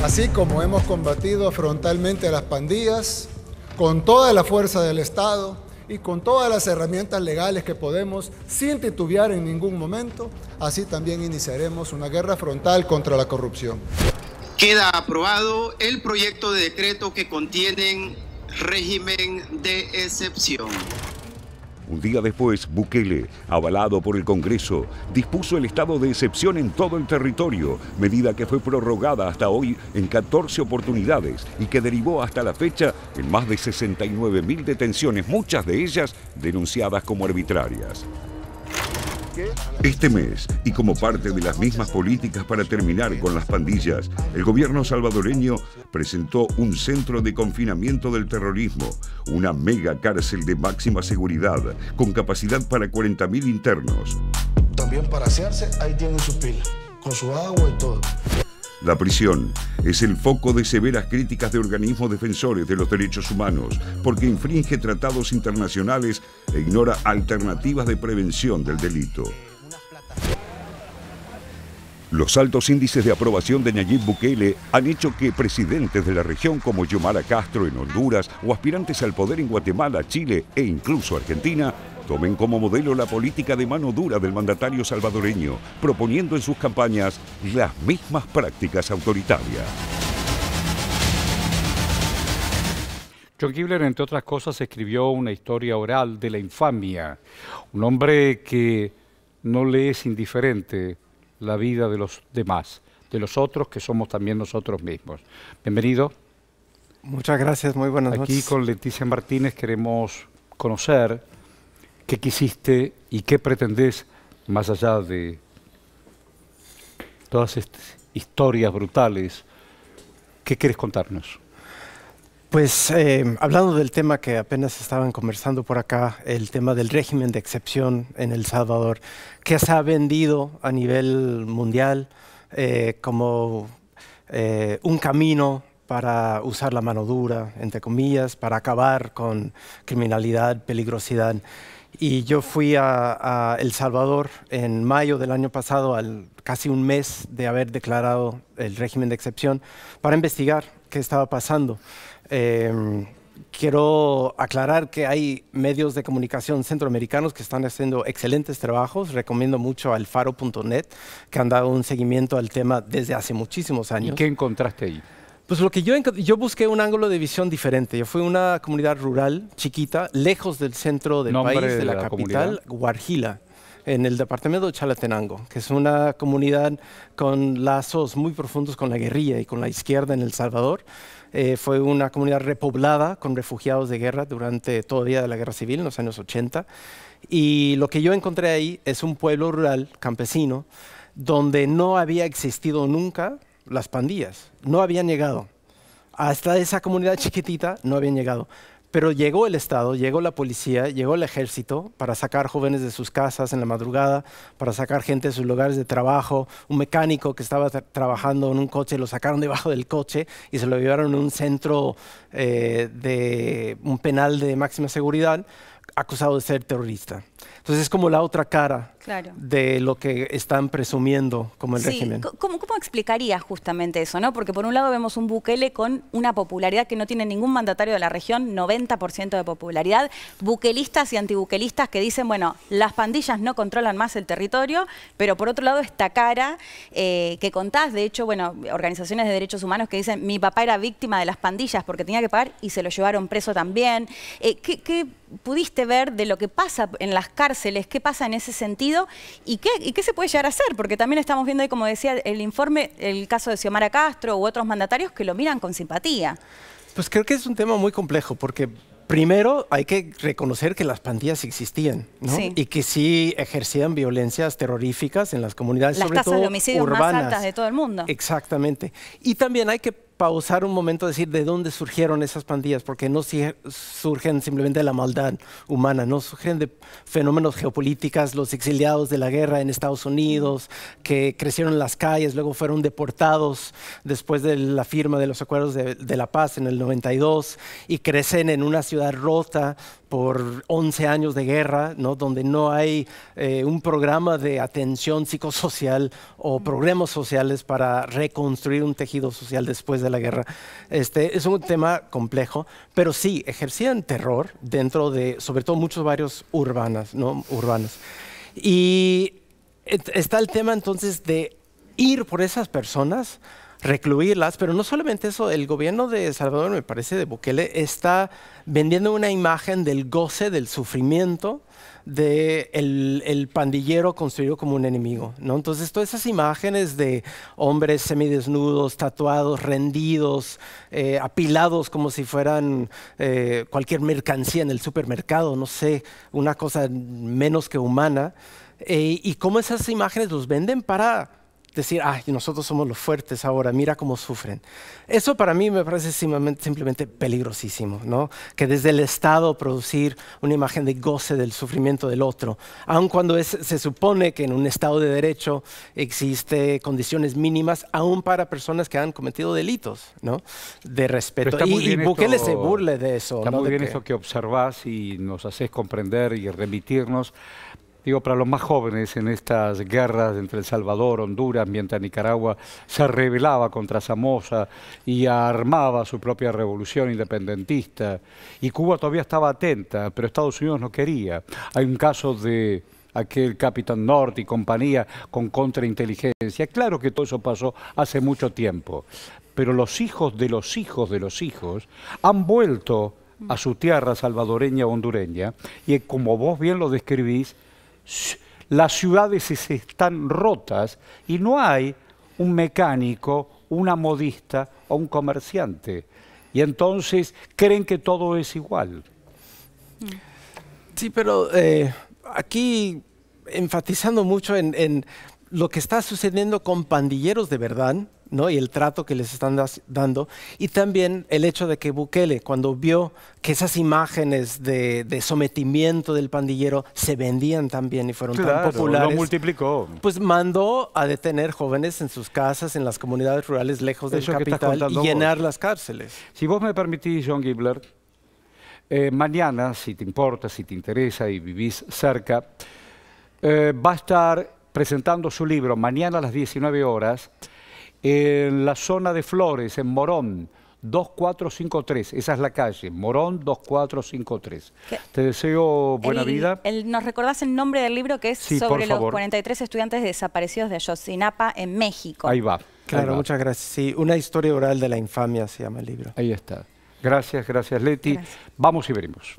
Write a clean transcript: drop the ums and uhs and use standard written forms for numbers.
Así como hemos combatido frontalmente a las pandillas, con toda la fuerza del Estado y con todas las herramientas legales que podemos, sin titubear en ningún momento, así también iniciaremos una guerra frontal contra la corrupción. Queda aprobado el proyecto de decreto que contiene régimen de excepción. Un día después, Bukele, avalado por el Congreso, dispuso el estado de excepción en todo el territorio, medida que fue prorrogada hasta hoy en 14 oportunidades y que derivó hasta la fecha en más de 69.000 detenciones, muchas de ellas denunciadas como arbitrarias. Este mes, y como parte de las mismas políticas para terminar con las pandillas, el gobierno salvadoreño presentó un centro de confinamiento del terrorismo, una mega cárcel de máxima seguridad, con capacidad para 40.000 internos. También para asearse, ahí tienen su pila, con su agua y todo. La prisión es el foco de severas críticas de organismos defensores de los derechos humanos, porque infringe tratados internacionales e ignora alternativas de prevención del delito. Los altos índices de aprobación de Nayib Bukele han hecho que presidentes de la región como Xiomara Castro en Honduras o aspirantes al poder en Guatemala, Chile e incluso Argentina tomen como modelo la política de mano dura del mandatario salvadoreño, proponiendo en sus campañas las mismas prácticas autoritarias. John Kibler, entre otras cosas, escribió una historia oral de la infamia, un hombre que no le es indiferente la vida de los demás, de los otros que somos también nosotros mismos. Bienvenido. Muchas gracias, muy buenas noches. Aquí con Leticia Martínez queremos conocer qué quisiste y qué pretendés más allá de todas estas historias brutales. ¿Qué quieres contarnos? Pues hablando del tema que apenas estaban conversando por acá, el tema del régimen de excepción en El Salvador, que se ha vendido a nivel mundial como un camino para usar la mano dura, entre comillas, para acabar con criminalidad, peligrosidad. Y yo fui a El Salvador en mayo del año pasado, al casi un mes de haber declarado el régimen de excepción, para investigar qué estaba pasando. Quiero aclarar que hay medios de comunicación centroamericanos que están haciendo excelentes trabajos. Recomiendo mucho al faro.net, que han dado un seguimiento al tema desde hace muchísimos años. ¿Y qué encontraste ahí? Pues lo que yo busqué un ángulo de visión diferente. Yo fui a una comunidad rural chiquita, lejos del centro del país, de la capital, Guarjila, en el departamento de Chalatenango, que es una comunidad con lazos muy profundos con la guerrilla y con la izquierda en El Salvador. Fue una comunidad repoblada con refugiados de guerra durante todavía de la guerra civil, en los años 80. Y lo que yo encontré ahí es un pueblo rural, campesino, donde no había existido nunca las pandillas. No habían llegado. Hasta esa comunidad chiquitita no habían llegado. Pero llegó el Estado, llegó la policía, llegó el ejército para sacar jóvenes de sus casas en la madrugada, para sacar gente de sus lugares de trabajo. Un mecánico que estaba trabajando en un coche, lo sacaron debajo del coche y se lo llevaron a un centro de un penal de máxima seguridad, acusado de ser terrorista. Entonces es como la otra cara de lo que están presumiendo como el régimen. ¿Cómo explicarías justamente eso, no? Porque por un lado vemos un Bukele con una popularidad que no tiene ningún mandatario de la región, 90% de popularidad, bukelistas y antibukelistas que dicen, bueno, las pandillas no controlan más el territorio, pero por otro lado esta cara que contás, de hecho, bueno, organizaciones de derechos humanos que dicen, mi papá era víctima de las pandillas porque tenía que pagar y se lo llevaron preso también. ¿Qué pudiste ver de lo que pasa en las cárceles? ¿Qué pasa en ese sentido? ¿Y qué se puede llegar a hacer? Porque también estamos viendo ahí, como decía el informe, el caso de Xiomara Castro u otros mandatarios que lo miran con simpatía. Pues creo que es un tema muy complejo porque primero hay que reconocer que las pandillas existían, ¿no? Y que sí ejercían violencias terroríficas en las comunidades, sobre todo urbanas. Las tasas de homicidios más altas de todo el mundo. Exactamente. Y también hay que pausar un momento y decir de dónde surgieron esas pandillas, porque no surgen simplemente de la maldad humana, no surgen de fenómenos geopolíticos, los exiliados de la guerra en Estados Unidos, que crecieron en las calles, luego fueron deportados después de la firma de los acuerdos de la paz en el 92 y crecen en una ciudad rota por 11 años de guerra, ¿no? Donde no hay un programa de atención psicosocial o programas sociales para reconstruir un tejido social después de la guerra. Es un tema complejo, pero sí, ejercían terror dentro de, sobre todo, muchos barrios urbanos, ¿no? Y está el tema entonces de ir por esas personas, recluirlas, pero no solamente eso, el gobierno de Salvador, me parece, de Bukele, está vendiendo una imagen del goce, del sufrimiento, el pandillero construido como un enemigo, ¿no? Entonces, todas esas imágenes de hombres semidesnudos, tatuados, rendidos, apilados como si fueran cualquier mercancía en el supermercado, no sé, una cosa menos que humana, y cómo esas imágenes los venden para decir, ay, nosotros somos los fuertes ahora, mira cómo sufren. Eso para mí me parece simplemente peligrosísimo, ¿no? Que desde el Estado producir una imagen de goce del sufrimiento del otro, aun cuando se supone que en un Estado de Derecho existe condiciones mínimas, aún para personas que han cometido delitos, ¿no? De respeto. Y Bukele se burle de eso. Está ¿no? muy bien eso que observás y nos haces comprender y remitirnos. Digo, para los más jóvenes en estas guerras entre El Salvador, Honduras, mientras Nicaragua se rebelaba contra Somoza y armaba su propia revolución independentista, y Cuba todavía estaba atenta, pero Estados Unidos no quería. Hay un caso de aquel Capitán Norte y compañía con contrainteligencia. Claro que todo eso pasó hace mucho tiempo, pero los hijos de los hijos de los hijos han vuelto a su tierra salvadoreña o hondureña, y como vos bien lo describís, las ciudades están rotas y no hay un mecánico, una modista o un comerciante. Y entonces creen que todo es igual. Sí, pero aquí enfatizando mucho en lo que está sucediendo con pandilleros de verdad, ¿no? Y el trato que les están dando, y también el hecho de que Bukele, cuando vio que esas imágenes de sometimiento del pandillero se vendían tan bien y fueron tan populares, lo multiplicó. Pues mandó a detener jóvenes en sus casas, en las comunidades rurales lejos del capital, y llenar las cárceles. Si vos me permitís, John Gibler, mañana, si te importa, si te interesa y vivís cerca, va a estar presentando su libro mañana a las 19 horas en la zona de Flores, en Morón, 2453. Esa es la calle, Morón 2453. Te deseo buena vida. ¿Nos recordás el nombre del libro, que es sobre los 43 estudiantes desaparecidos de Ayotzinapa en México? Ahí va. Claro, ahí va. Muchas gracias. Sí, una historia oral de la infamia se llama el libro. Ahí está. Gracias, gracias Leti. Gracias. Vamos y veremos.